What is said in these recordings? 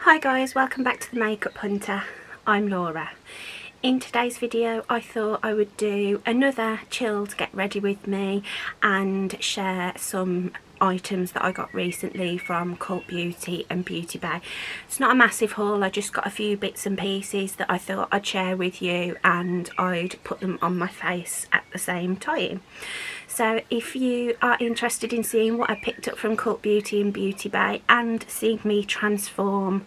Hi guys, welcome back to the Makeup Hunter. I'm Laura. In today's video I thought I would do another chilled get ready with me and share some items that I got recently from Cult Beauty and Beauty Bay. It's not a massive haul, I just got a few bits and pieces that I thought I'd share with you and I'd put them on my face at the same time. So if you are interested in seeing what I picked up from Cult Beauty and Beauty Bay and seeing me transform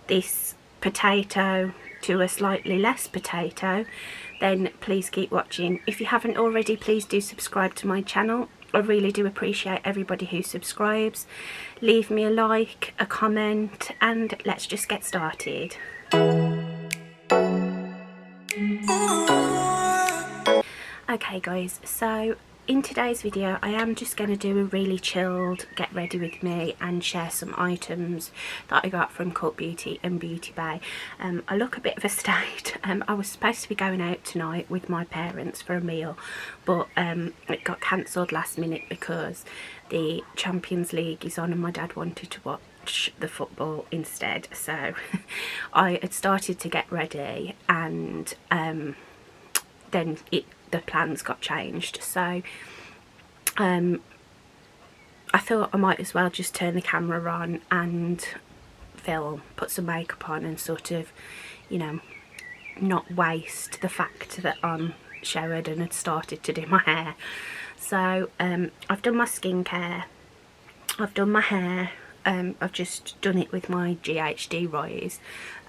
this potato to a slightly less potato, then please keep watching. If you haven't already, please do subscribe to my channel. I really do appreciate everybody who subscribes. Leave me a like, a comment, and let's just get started. Okay guys, so in today's video I am just going to do a really chilled get ready with me and share some items that I got from Cult Beauty and Beauty Bay. I look a bit of a state. I was supposed to be going out tonight with my parents for a meal, but it got cancelled last minute because the Champions League is on and my dad wanted to watch the football instead. So I had started to get ready and then the plans got changed, so I thought I might as well just turn the camera on and film, put some makeup on and sort of, you know, not waste the fact that I'm showered and had started to do my hair. So I've done my skincare, I've done my hair, I've just done it with my GHD Rise.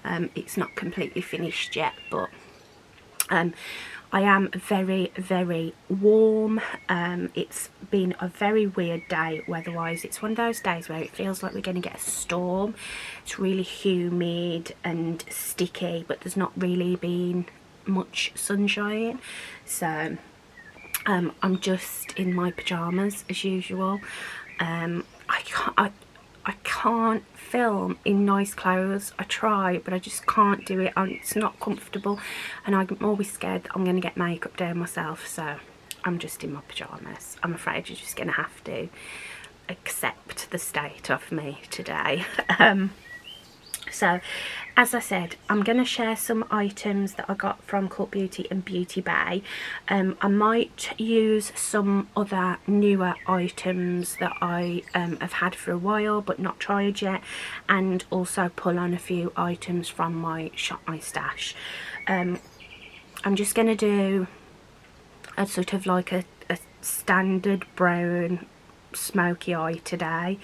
It's not completely finished yet, but I am very, very warm. It's been a very weird day weather-wise. It's one of those days where it feels like we're going to get a storm. It's really humid and sticky, but there's not really been much sunshine. So I'm just in my pyjamas as usual. I can't film in nice clothes. I try, but I just can't do it. It's not comfortable, and I'm always scared that I'm going to get makeup down myself, so I'm just in my pyjamas. I'm afraid you're just going to have to accept the state of me today. So as I said, I'm going to share some items that I got from Cult Beauty and Beauty Bay. I might use some other newer items that I have had for a while but not tried yet, and also pull on a few items from my Shop My Stash. I'm just going to do a sort of like a standard brown smoky eye today.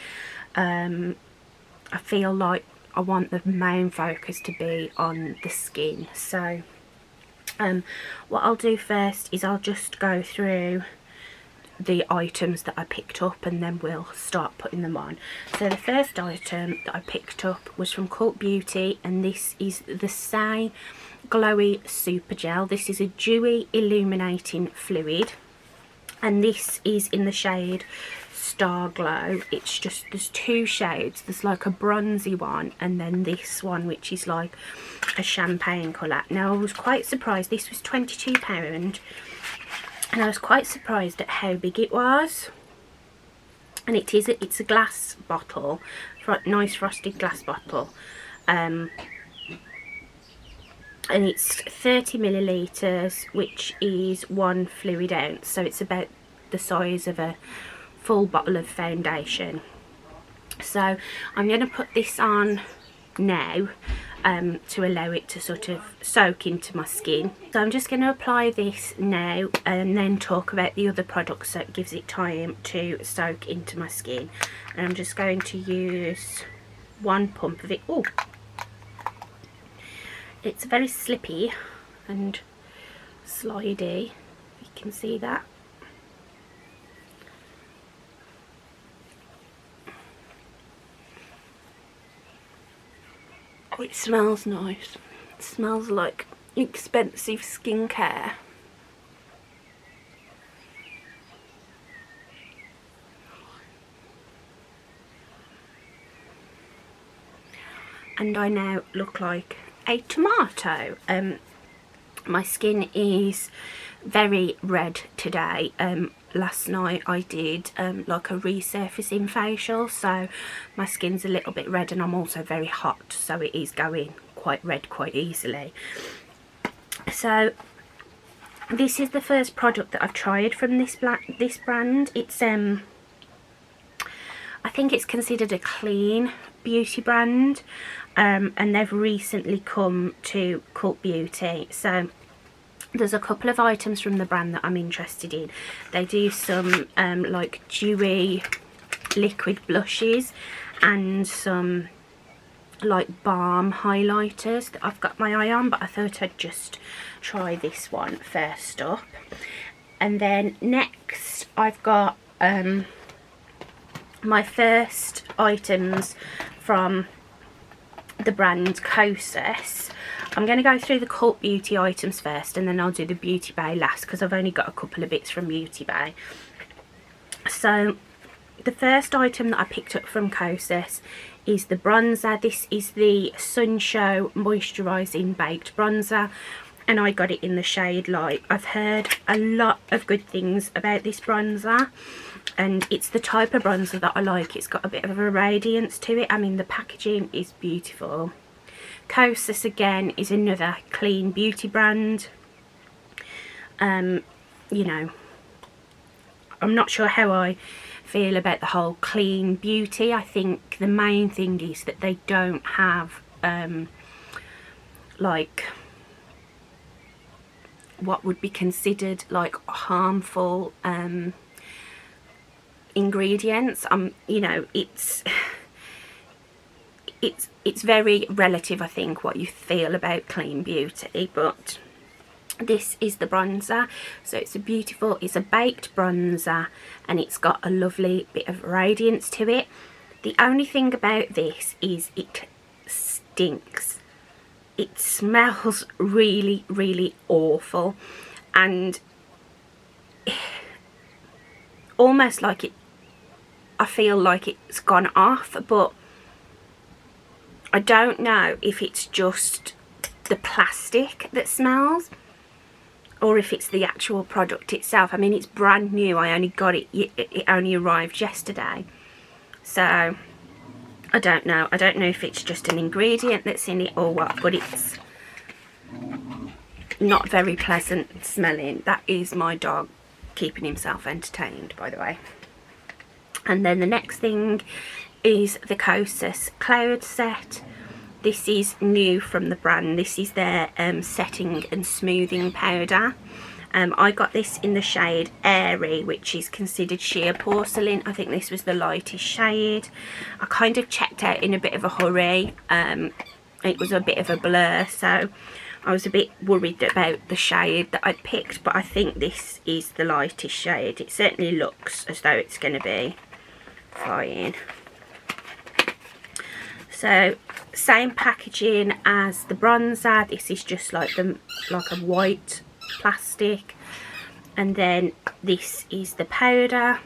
I feel like I want the main focus to be on the skin. So what I'll do first is I'll just go through the items that I picked up and then we'll start putting them on. So the first item that I picked up was from Cult Beauty, and this is the Saie Glowy Super Gel. This is a dewy illuminating fluid, and this is in the shade Star Glow. It's just, there's two shades. There's like a bronzy one and then this one which is like a champagne colour. Now I was quite surprised. This was £22 and I was quite surprised at how big it was. And it's a glass bottle, nice frosted glass bottle, and it's 30 millilitres, which is 1 fluid ounce, so it's about the size of a full bottle of foundation. So I'm going to put this on now to allow it to sort of soak into my skin. So I'm just going to apply this now and then talk about the other products so it gives it time to soak into my skin. And I'm just going to use one pump of it. Oh, it's very slippy and slidey, you can see that. Oh, it smells nice. It smells like expensive skincare. And I now look like a tomato. My skin is very red today. last night I did like a resurfacing facial, so my skin's a little bit red, and I'm also very hot, so it is going quite red quite easily. So this is the first product that I've tried from this brand. It's I think it's considered a clean beauty brand, and they've recently come to Cult Beauty. So there's a couple of items from the brand that I'm interested in. They do some like dewy liquid blushes and some like balm highlighters that I've got my eye on, but I thought I'd just try this one first up. And then next I've got my first items from the brand Kosas. I'm going to go through the Cult Beauty items first, and then I'll do the Beauty Bay last, because I've only got a couple of bits from Beauty Bay. So the first item that I picked up from Kosas is the bronzer. This is the Sun Show Moisturising Baked Bronzer, and I got it in the shade Light. I've heard a lot of good things about this bronzer, and it's the type of bronzer that I like. It's got a bit of a radiance to it. I mean, the packaging is beautiful. Kosas again is another clean beauty brand. You know, I'm not sure how I feel about the whole clean beauty. I think the main thing is that they don't have like what would be considered like harmful ingredients. You know, it's very relative, I think, what you feel about clean beauty. But this is the bronzer. So it's a baked bronzer, and it's got a lovely bit of radiance to it. The only thing about this is it stinks. It smells really, really awful, and almost like I feel like it's gone off, but I don't know if it's just the plastic that smells or if it's the actual product itself. I mean, it's brand new. I only got it, it only arrived yesterday. So I don't know. I don't know if it's just an ingredient that's in it or what, but it's not very pleasant smelling. That is my dog keeping himself entertained, by the way. And then the next thing is the Cosus Cloud Set. This is new from the brand. This is their setting and smoothing powder. I got this in the shade Airy, which is considered sheer porcelain. I think this was the lightest shade. I kind of checked out in a bit of a hurry. It was a bit of a blur, so I was a bit worried about the shade that I picked, but I think this is the lightest shade. It certainly looks as though it's going to be fine. So same packaging as the bronzer. This is just like a white plastic, and then this is the powder.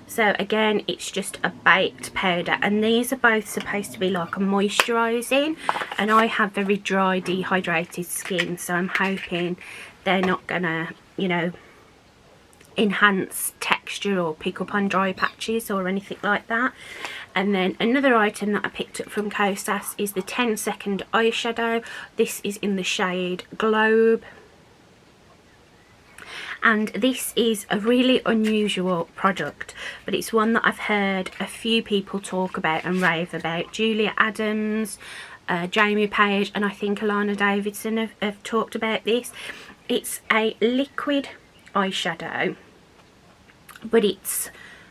So again, it's just a baked powder, and these are both supposed to be like a moisturising, and I have very dry, dehydrated skin, so I'm hoping they're not gonna, you know, enhance texture or pick up on dry patches or anything like that. And then another item that I picked up from Kosas is the 10 Second Eyeshadow. This is in the shade Globe, and this is a really unusual product, but it's one that I've heard a few people talk about and rave about. Julia Adams, Jamie Page, and I think Alana Davidson have talked about this. It's a liquid eyeshadow, but it's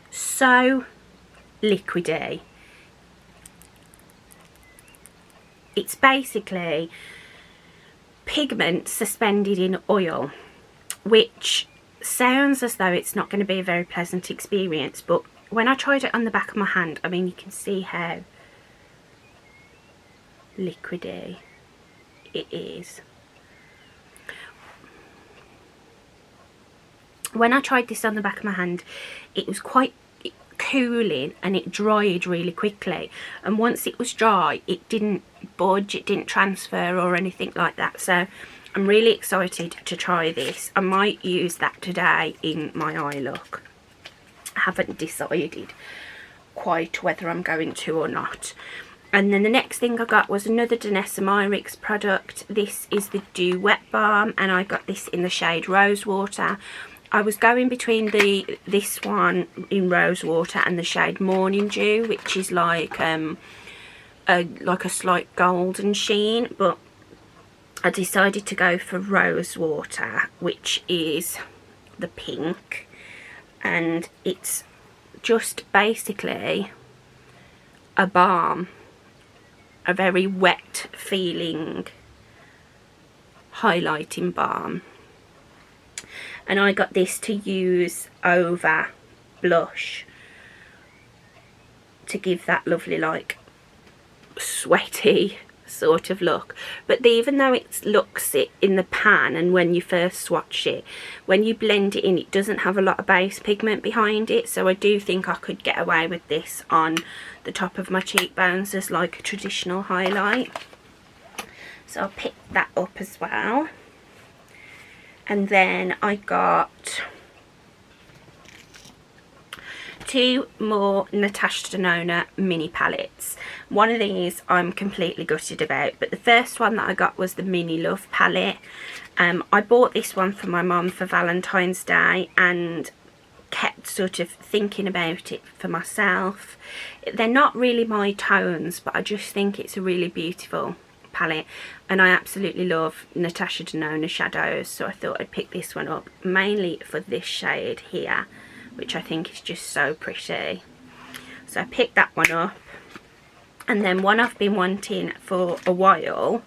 so liquidy. It's basically pigment suspended in oil, which sounds as though it's not going to be a very pleasant experience, but when I tried it on the back of my hand, I mean, you can see how liquidy it is. When I tried this on the back of my hand, it was quite cooling and it dried really quickly, and once it was dry, it didn't budge, it didn't transfer or anything like that. So I'm really excited to try this. I might use that today in my eye look. I haven't decided quite whether I'm going to or not. And then the next thing I got was another Danessa Myricks product. This is the Dew Wet Balm, and I got this in the shade Rosewater. I was going between this one in Rosewater and the shade Morning Dew, which is like a slight golden sheen, but I decided to go for Rosewater, which is the pink, and it's just basically a balm, a very wet feeling highlighting balm. And I got this to use over blush to give that lovely like sweaty sort of look. But even though it looks it in the pan, and when you first swatch it, when you blend it in, it doesn't have a lot of base pigment behind it. So I do think I could get away with this on the top of my cheekbones as like a traditional highlight. So I'll pick that up as well. And then I got 2 more Natasha Denona mini palettes. One of these I'm completely gutted about, but the first one that I got was the Mini Love palette. I bought this one for my mum for Valentine's Day and kept sort of thinking about it for myself. They're not really my tones, but I just think it's a really beautiful palette, and I absolutely love Natasha Denona shadows, so I thought I'd pick this one up mainly for this shade here, which I think is just so pretty. So I picked that one up. And then one I've been wanting for a while,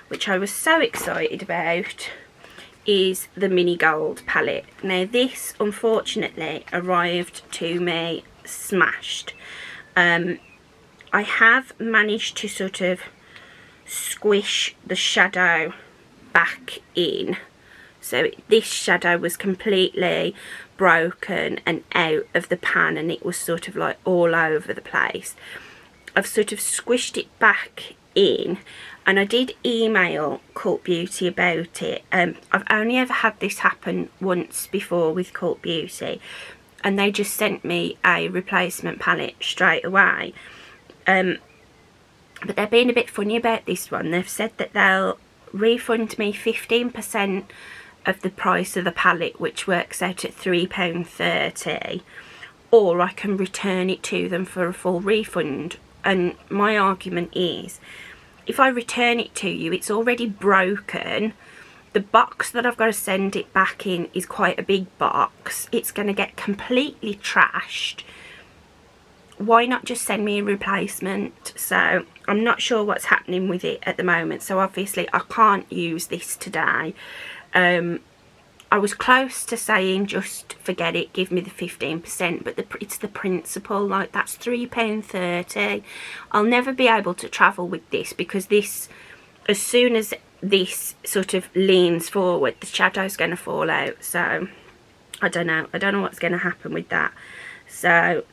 which I was so excited about, is the Mini Gold palette. Now this unfortunately arrived to me smashed. I have managed to sort of squish the shadow back in, so this shadow was completely broken and out of the pan, and it was sort of like all over the place. I've sort of squished it back in, and I did email Cult Beauty about it. I've only ever had this happen once before with Cult Beauty, and they just sent me a replacement palette straight away. But they're being a bit funny about this one. They've said that they'll refund me 15% of the price of the palette, which works out at £3.30, or I can return it to them for a full refund. And my argument is, if I return it to you, it's already broken. The box that I've got to send it back in is quite a big box. It's going to get completely trashed. Why not just send me a replacement? So I'm not sure what's happening with it at the moment. So obviously I can't use this today. I was close to saying just forget it, give me the 15%, but it's the principle, like that's £3.30. I'll never be able to travel with this, because this, as soon as this sort of leans forward, the shadow's going to fall out. So I don't know what's going to happen with that. So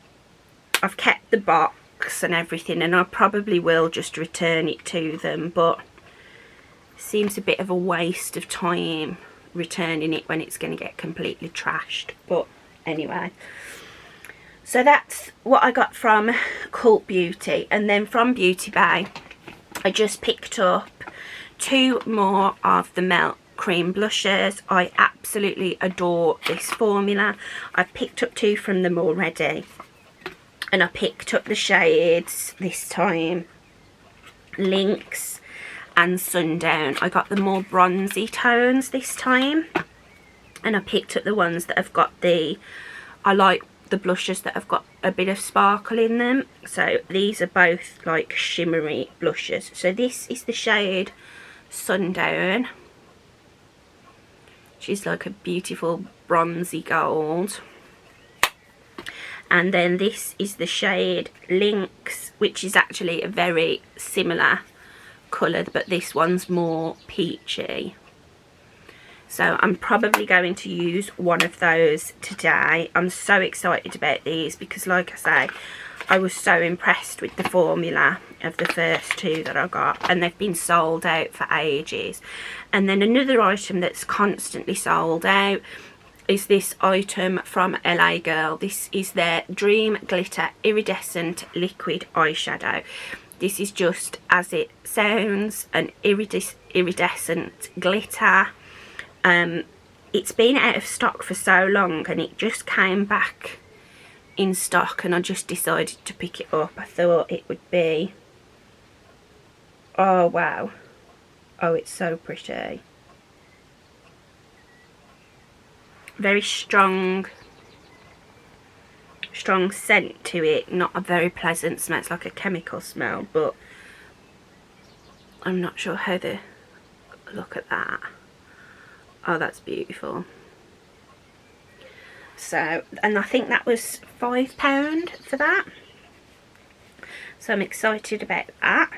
I've kept the box and everything, and I probably will just return it to them, but it seems a bit of a waste of time returning it when it's going to get completely trashed. But anyway, so that's what I got from Cult Beauty. And then from Beauty Bay, I just picked up 2 more of the Melt Cream blushes. I absolutely adore this formula. I picked up 2 from them already, and I picked up the shades this time, Lynx and Sundown. I got the more bronzy tones this time, and I picked up the ones that have got I like the blushes that have got a bit of sparkle in them. So these are both like shimmery blushes. So this is the shade Sundown, she's like a beautiful bronzy gold. And then this is the shade Lynx, which is actually a very similar colour, but this one's more peachy. So I'm probably going to use one of those today. I'm so excited about these because, like I say, I was so impressed with the formula of the first two that I got, and they've been sold out for ages. And then another item that's constantly sold out is this item from LA Girl. This is their Dream Glitter Iridescent Liquid Eyeshadow. This is just as it sounds, an iridescent glitter. It's been out of stock for so long, and it just came back in stock, and I just decided to pick it up. I thought it would be, oh wow, oh it's so pretty. Very strong scent to it, not a very pleasant smell. It's like a chemical smell, but I'm not sure how to look at that. Oh, that's beautiful. So, and I think that was £5 for that, so I'm excited about that.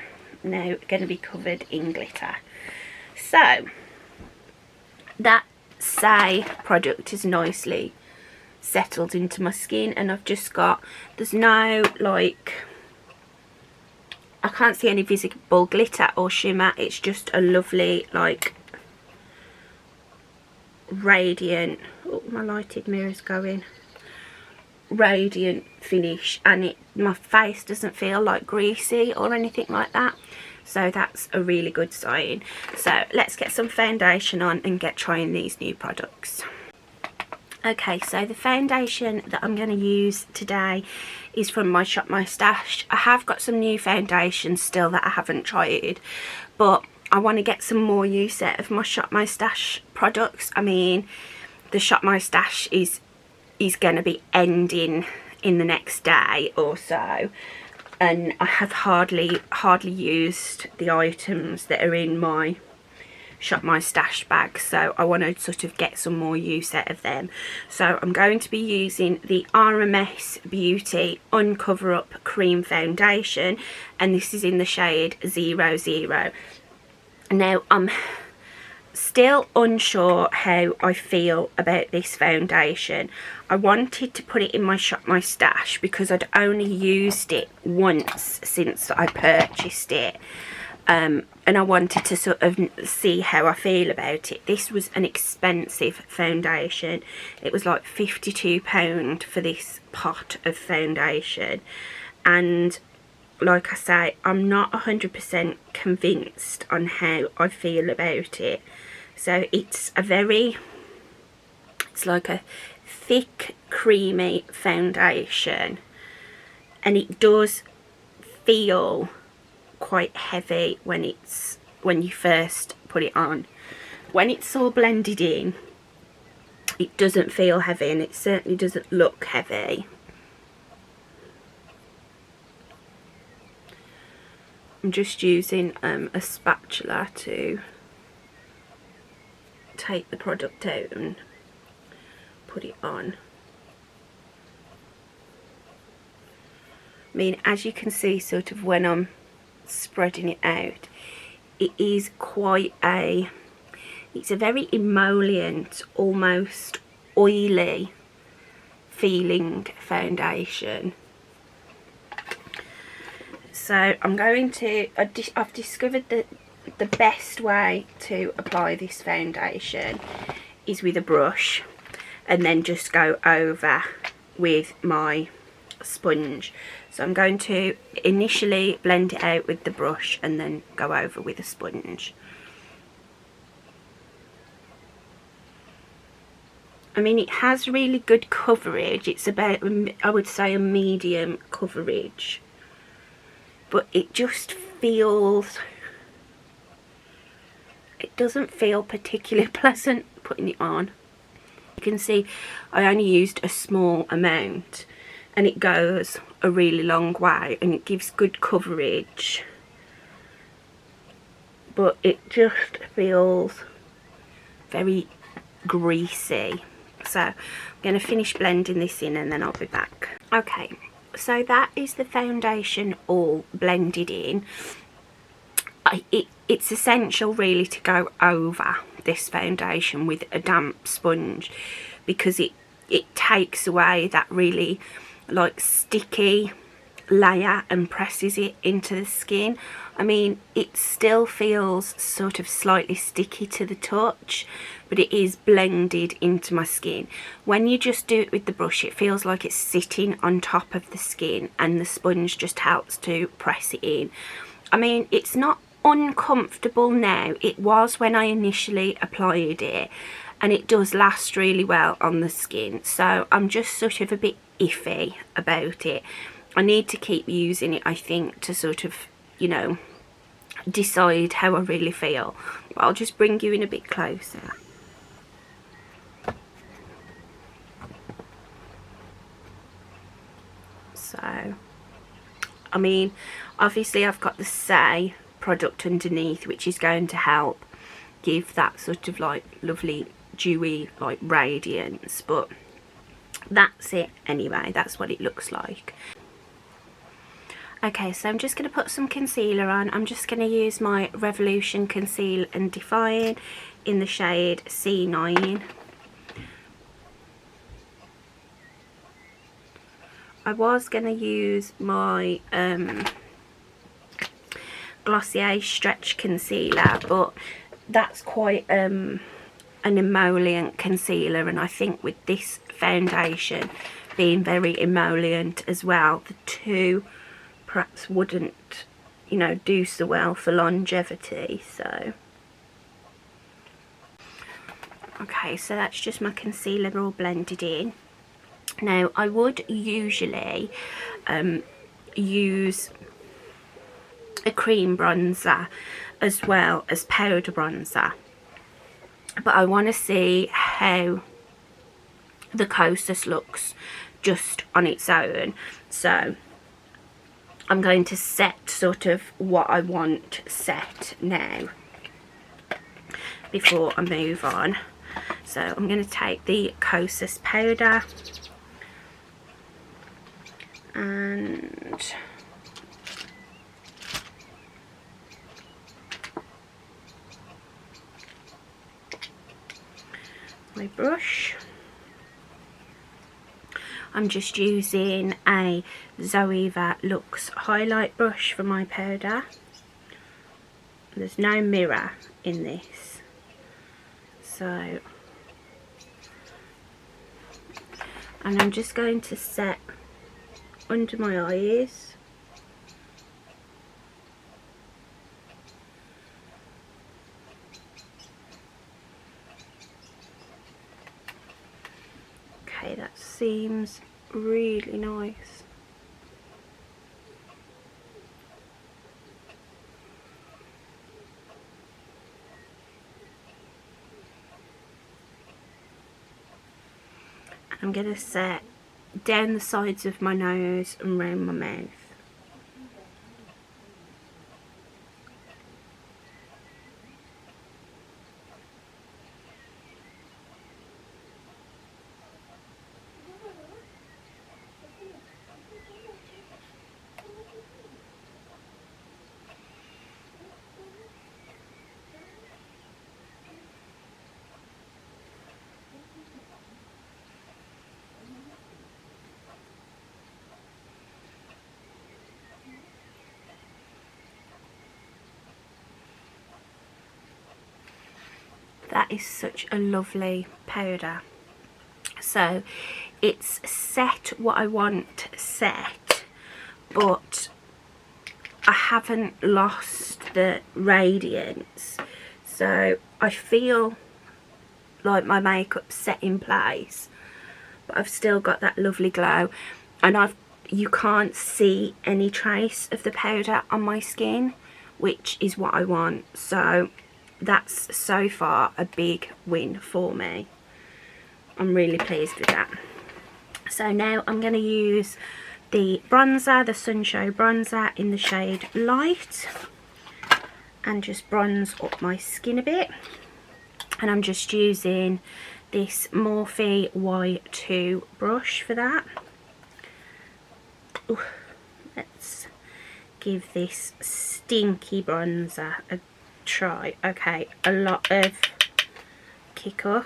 Now going to be covered in glitter. So that Saie product is nicely settled into my skin, and I've just got, there's no, like, I can't see any visible glitter or shimmer. It's just a lovely, like, radiant, oh my lighted mirror's going, radiant finish, and my face doesn't feel like greasy or anything like that, so that's a really good sign. So let's get some foundation on and get trying these new products. Okay, so the foundation that I'm going to use today is from my Shop My Stash. I have got some new foundations still that I haven't tried, but I want to get some more use out of my Shop My Stash products. I mean, the Shop My Stash is going to be ending in the next day or so, and I have hardly used the items that are in my Shop My Stash bag, so I want to sort of get some more use out of them. So I'm going to be using the RMS Beauty Uncover Up Cream Foundation, and this is in the shade 00. Now, I'm still unsure how I feel about this foundation. I wanted to put it in my Shop My Stash because I'd only used it once since I purchased it. And I wanted to sort of see how I feel about it. This was an expensive foundation. It was like £52 for this pot of foundation. And like I say, I'm not 100% convinced on how I feel about it. So it's like a thick, creamy foundation, and it does feel quite heavy when you first put it on. When it's all blended in, it doesn't feel heavy, and it certainly doesn't look heavy. I'm just using a spatula to take the product out and put it on. I mean, as you can see, sort of when I'm spreading it out, it is quite it's a very emollient, almost oily feeling foundation. So I'm going to, I've discovered that the best way to apply this foundation is with a brush, and then just go over with my sponge. So I'm going to initially blend it out with the brush and then go over with a sponge. I mean, it has really good coverage. It's about, I would say, a medium coverage, but it just feels, it doesn't feel particularly pleasant putting it on. You can see I only used a small amount, and it goes a really long way, and it gives good coverage, but it just feels very greasy. So I'm going to finish blending this in, and then I'll be back. Okay, so that is the foundation all blended in. It's essential really to go over this foundation with a damp sponge, because it takes away that really like sticky layer and presses it into the skin. I mean, it still feels sort of slightly sticky to the touch, but it is blended into my skin. When you just do it with the brush, it feels like it's sitting on top of the skin, and the sponge just helps to press it in. I mean, it's not uncomfortable now. It was when I initially applied it, and it does last really well on the skin, so I'm just sort of a bit iffy about it. I need to keep using it, I think, to sort of, you know, decide how I really feel. But I'll just bring you in a bit closer. So, I mean, obviously I've got the Saie product underneath, which is going to help give that sort of like lovely dewy like radiance, but that's it anyway. That's what it looks like. Okay, so I'm just going to put some concealer on. I'm just going to use my Revolution Conceal and Define in the shade C9. I was going to use my Glossier Stretch Concealer, but that's quite an emollient concealer, and I think with this foundation being very emollient as well, the two perhaps wouldn't, you know, do so well for longevity. So okay, so that's just my concealer all blended in. Now I would usually use a cream bronzer as well as powder bronzer, but I want to see how the Kosas looks just on its own, so I'm going to set sort of what I want set now before I move on. So I'm going to take the Kosas powder and my brush. I'm just using a Zoeva Luxe highlight brush for my powder. There's no mirror in this, so, and I'm just going to set under my eyes. Okay, that seems really nice. I'm going to set down the sides of my nose and round my mouth. That is such a lovely powder. So it's set what I want set, but I haven't lost the radiance. So I feel like my makeup's set in place, but I've still got that lovely glow, and you can't see any trace of the powder on my skin, which is what I want. So that's so far a big win for me. I'm really pleased with that. So now I'm going to use the bronzer, the Sunshow bronzer in the shade Light, and just bronze up my skin a bit. And I'm just using this Morphe Y2 brush for that. Ooh, let's give this stinky bronzer a try. Okay, a lot of kick up.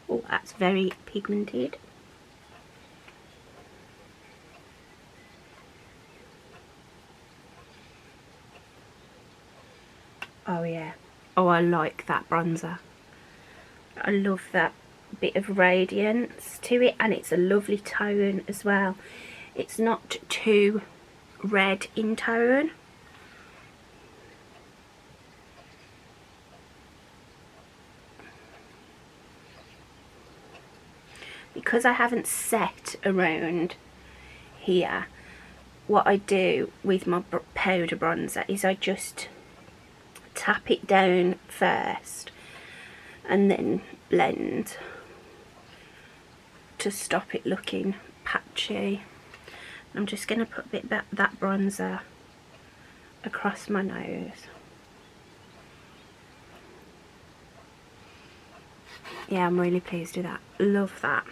Oh, that's very pigmented. Oh yeah. Oh, I like that bronzer. I love that bit of radiance to it, and it's a lovely tone as well. It's not too red in tone. Because I haven't set around here, what I do with my powder bronzer is I just tap it down first and then blend to stop it looking patchy. I'm just going to put a bit of that bronzer across my nose. Yeah, I'm really pleased with that. Love that.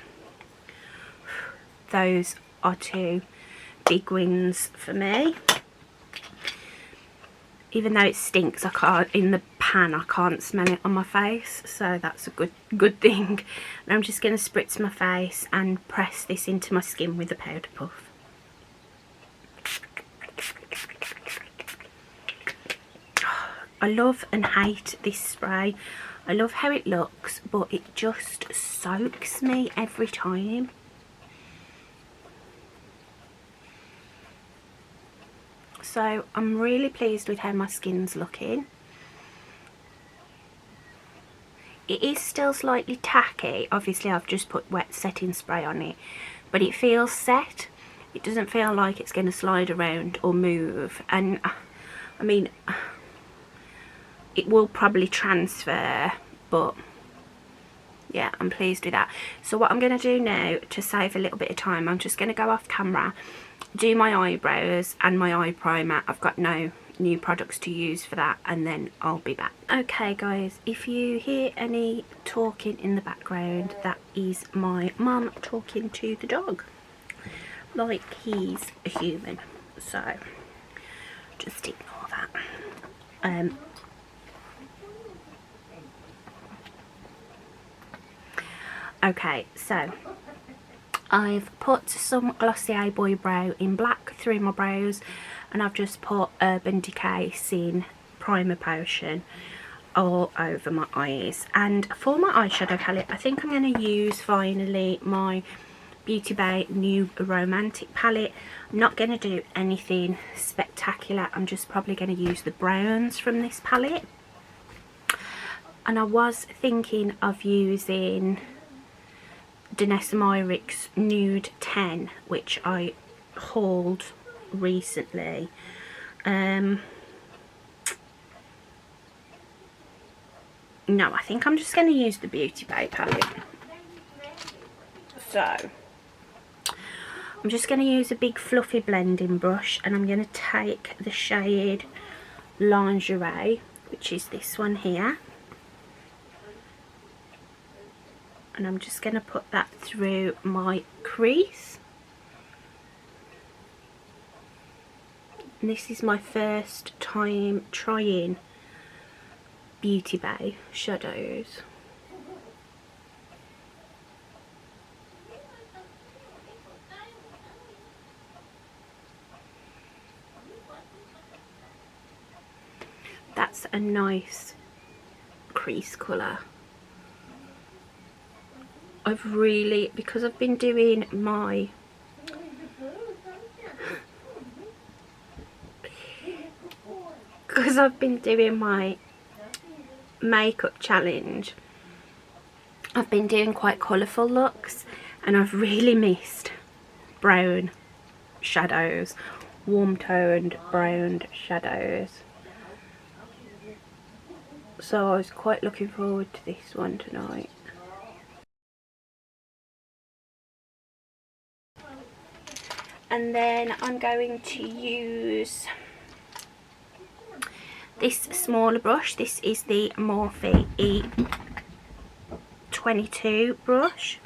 Those are two big wins for me. Even though it stinks, I can't, in the pan, I can't smell it on my face, so that's a good thing. And I'm just going to spritz my face and press this into my skin with a powder puff. I love and hate this spray. I love how it looks, but it just soaks me every time. So I'm really pleased with how my skin's looking. It is still slightly tacky. Obviously I've just put wet setting spray on it, but it feels set. It doesn't feel like it's going to slide around or move. And I mean, it will probably transfer, but yeah, I'm pleased with that. So what I'm going to do now, to save a little bit of time, I'm just going to go off camera, do my eyebrows and my eye primer. I've got no new products to use for that, and then I'll be back. Okay guys, if you hear any talking in the background, that is my mum talking to the dog like he's a human, so just ignore that. Okay, so I've put some Glossier Boy Brow in black through my brows, and I've just put Urban Decay Sin Primer Potion all over my eyes. And for my eyeshadow palette, I think I'm going to use finally my Beauty Bay New Romantic palette. I'm not going to do anything spectacular. I'm just probably going to use the browns from this palette. And I was thinking of using Danessa Myricks Nude 10, which I hauled recently. No, I think I'm just going to use the Beauty Bay palette. So I'm just going to use a big fluffy blending brush, and I'm going to take the shade Lingerie, which is this one here, and I'm just going to put that through my crease. And this is my first time trying Beauty Bay shadows. That's a nice crease colour. I've really, because I've been doing my makeup challenge, I've been doing quite colourful looks, and I've really missed brown shadows, warm toned brown shadows. So I was quite looking forward to this one tonight. And then I'm going to use this smaller brush. This is the Morphe E22 brush.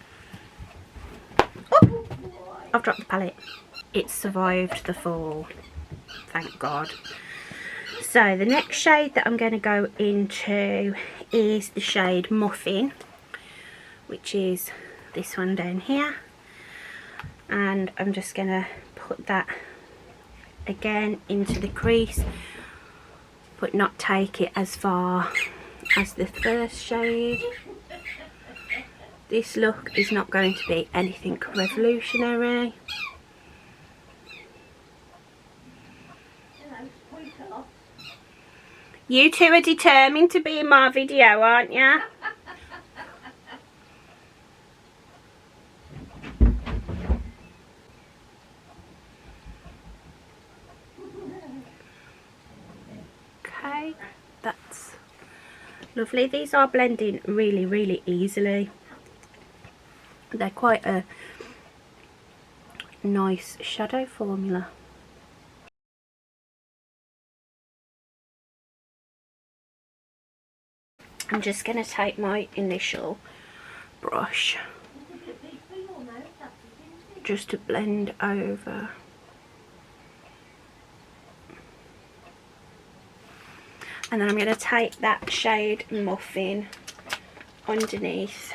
Oh, I've dropped the palette. It survived the fall. thank God. So the next shade that I'm going to go into is the shade Muffin, which is this one down here, and I'm just going to put that again into the crease, but not take it as far as the first shade. This look is not going to be anything revolutionary. You two are determined to be in my video, aren't you? Okay, that's lovely. These are blending really, really easily. They're quite a nice shadow formula. I'm just going to take my initial brush just to blend over. And then I'm going to take that shade Muffin underneath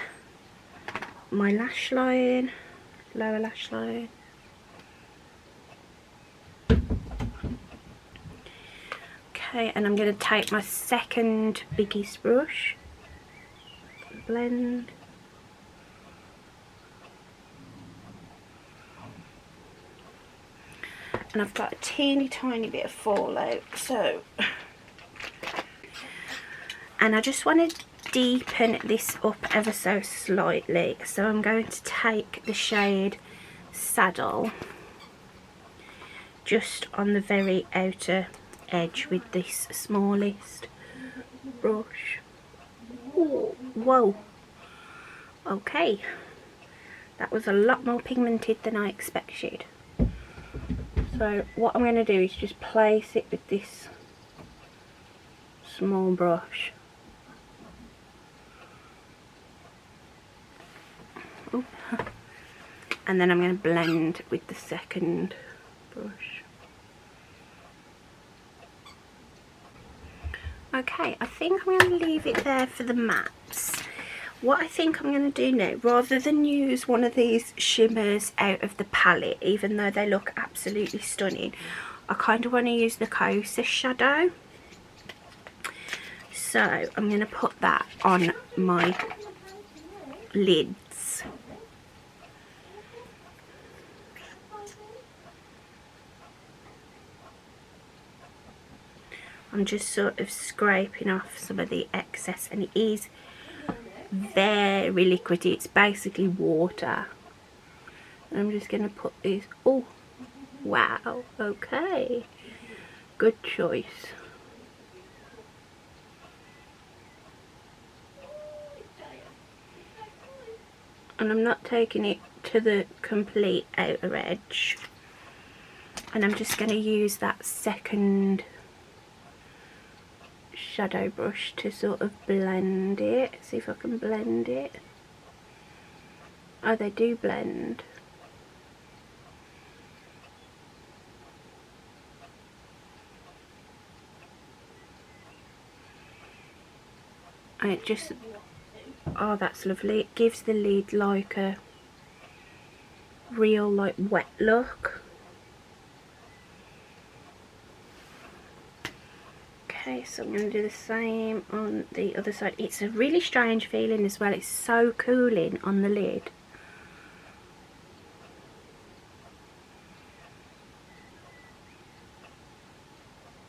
my lash line, lower lash line. Okay, and I'm going to take my second biggest brush, blend. And I've got a teeny tiny bit of fallout, so, and I just want to deepen this up ever so slightly, so I'm going to take the shade Saddle just on the very outer edge with this smallest brush. Ooh, whoa, okay, that was a lot more pigmented than I expected. So what I'm going to do is just place it with this small brush. Ooh. And then I'm going to blend with the second brush. Okay, I think I'm going to leave it there for the mattes. What I think I'm going to do now, rather than use one of these shimmers out of the palette, even though they look absolutely stunning, I kind of want to use the Kosas shadow. So I'm going to put that on my lids. I'm just sort of scraping off some of the excess, and it is very liquidy. It's basically water. And I'm just going to put this. Oh, wow, okay, good choice. And I'm not taking it to the complete outer edge, and I'm just going to use that second shadow brush to sort of blend it. See if I can blend it. Oh, they do blend. And it just, oh, that's lovely. It gives the lid like a real like wet look. Okay, so I'm going to do the same on the other side. It's a really strange feeling as well. It's so cooling on the lid.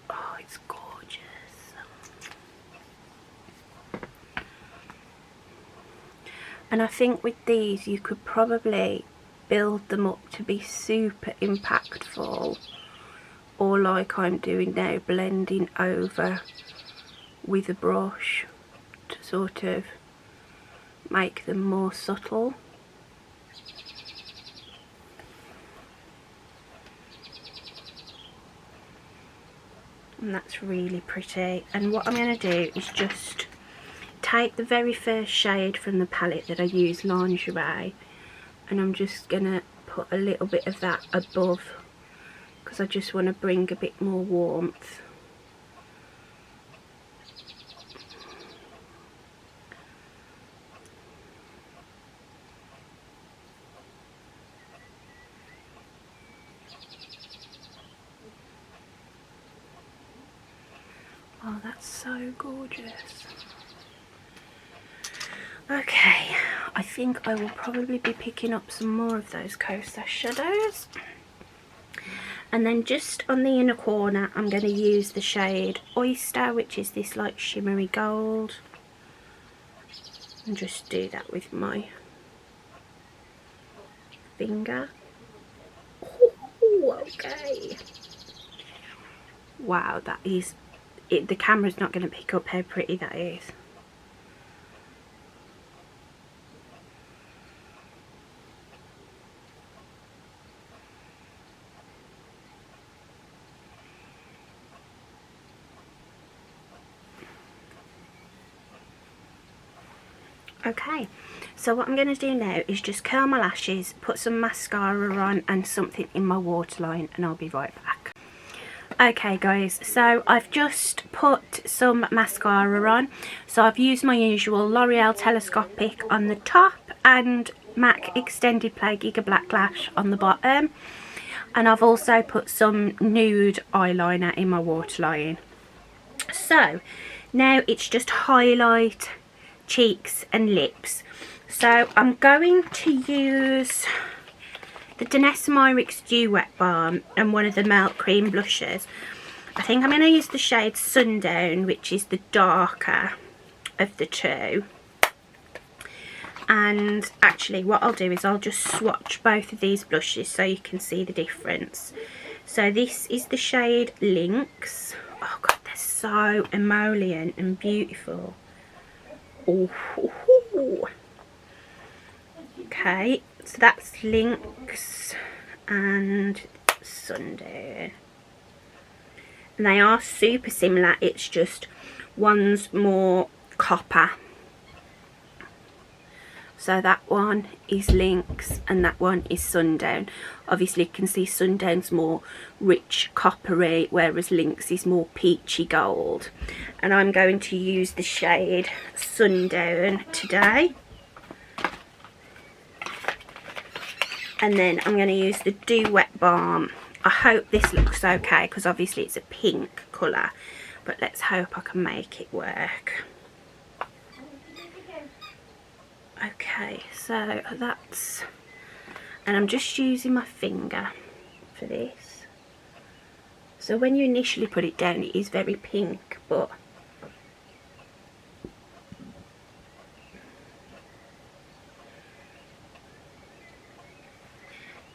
Oh, it's gorgeous. And I think with these you could probably build them up to be super impactful, or like I'm doing now, blending over with a brush to sort of make them more subtle. And that's really pretty. And what I'm going to do is just take the very first shade from the palette that I use, Lingerie, and I'm just going to put a little bit of that above because I just want to bring a bit more warmth. Oh, that's so gorgeous. Okay, I think I will probably be picking up some more of those Kosas shadows. And then just on the inner corner, I'm going to use the shade Oyster, which is this like shimmery gold. And just do that with my finger. Ooh, okay. Wow, that is... the camera's not going to pick up how pretty that is. Okay, so what I'm going to do now is just curl my lashes, put some mascara on and something in my waterline, and I'll be right back. Okay guys, so I've just put some mascara on. So I've used my usual L'Oreal Telescopic on the top and MAC Extended Play Giga Black Lash on the bottom. And I've also put some nude eyeliner in my waterline. So now it's just highlight, cheeks and lips. So I'm going to use the Danessa Myricks Dew Wet Balm and one of the Melt Cream blushes. I think I'm going to use the shade Sundown, which is the darker of the two. And actually what I'll do is I'll just swatch both of these blushes so you can see the difference. So this is the shade Lynx. Oh god, they're so emollient and beautiful. Ooh. Okay, so that's Lynx and Sundown. And they are super similar, it's just one's more copper. So that one is Lynx and that one is Sundown. Obviously you can see Sundown's more rich coppery, whereas Lynx is more peachy gold. And I'm going to use the shade Sundown today. And then I'm going to use the Dew Wet Balm. I hope this looks okay because obviously it's a pink colour. But let's hope I can make it work. Okay, so that's... And I'm just using my finger for this. So when you initially put it down it is very pink, but...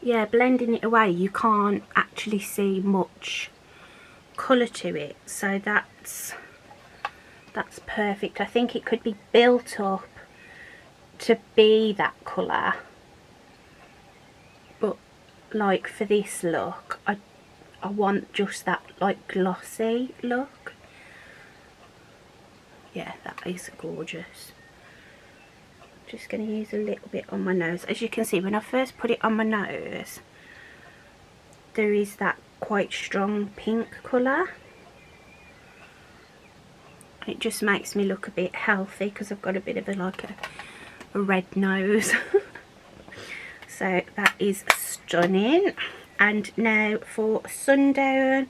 yeah, blending it away you can't actually see much colour to it, so that's perfect. I think it could be built up to be that colour, but like for this look I want just that like glossy look. Yeah, that is gorgeous. Just going to use a little bit on my nose. As you can see, when I first put it on my nose, there is that quite strong pink colour. It just makes me look a bit healthy because I've got a bit of a red nose. So that is stunning. And now for Sundown,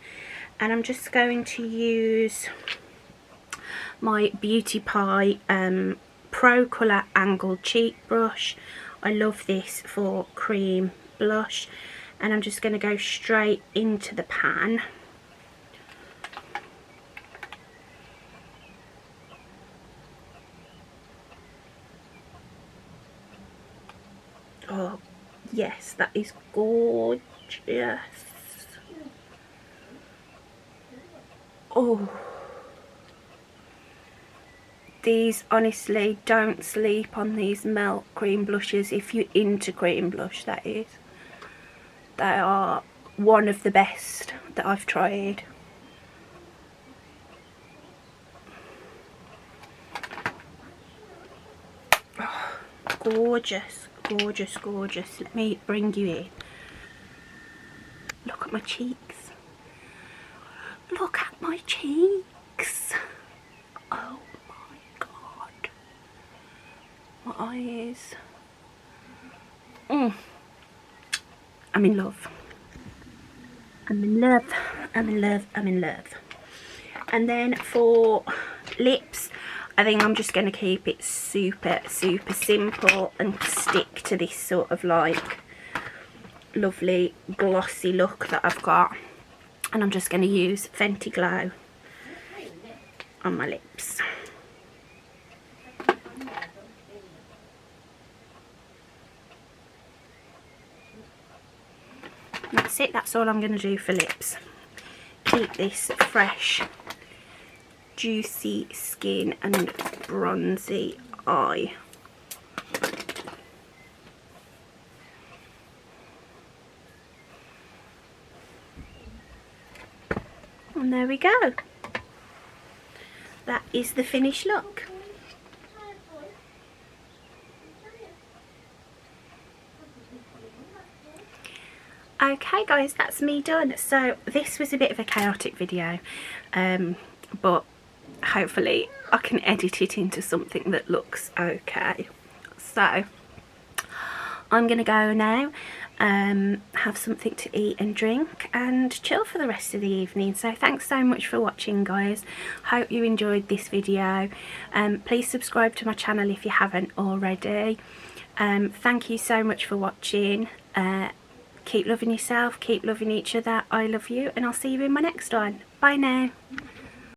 and I'm just going to use my Beauty Pie Pro Colour Angled Cheek Brush. I love this for cream blush, and I'm just going to go straight into the pan. Oh yes, that is gorgeous. Oh, these, honestly, don't sleep on these Melt cream blushes if you're into cream blush, that is. They are one of the best that I've tried. Oh, gorgeous, gorgeous, gorgeous. Let me bring you in. Look at my cheeks. Look at my cheeks. Oh my god. My eyes. I'm in love. I'm in love. I'm in love. I'm in love. And then for lips, I think I'm just going to keep it super simple and stick to this sort of like lovely glossy look that I've got. And I'm just going to use Fenty Glow on my lips. That's it, that's all I'm going to do for lips. Keep this fresh, juicy skin and bronzy eye. And there we go. That is the finished look. Okay guys, that's me done. So this was a bit of a chaotic video, but hopefully I can edit it into something that looks okay. So I'm gonna go now, have something to eat and drink and chill for the rest of the evening. So thanks so much for watching guys. Hope you enjoyed this video. Please subscribe to my channel if you haven't already. Thank you so much for watching. Keep loving yourself, keep loving each other. I love you, and I'll see you in my next one. Bye now.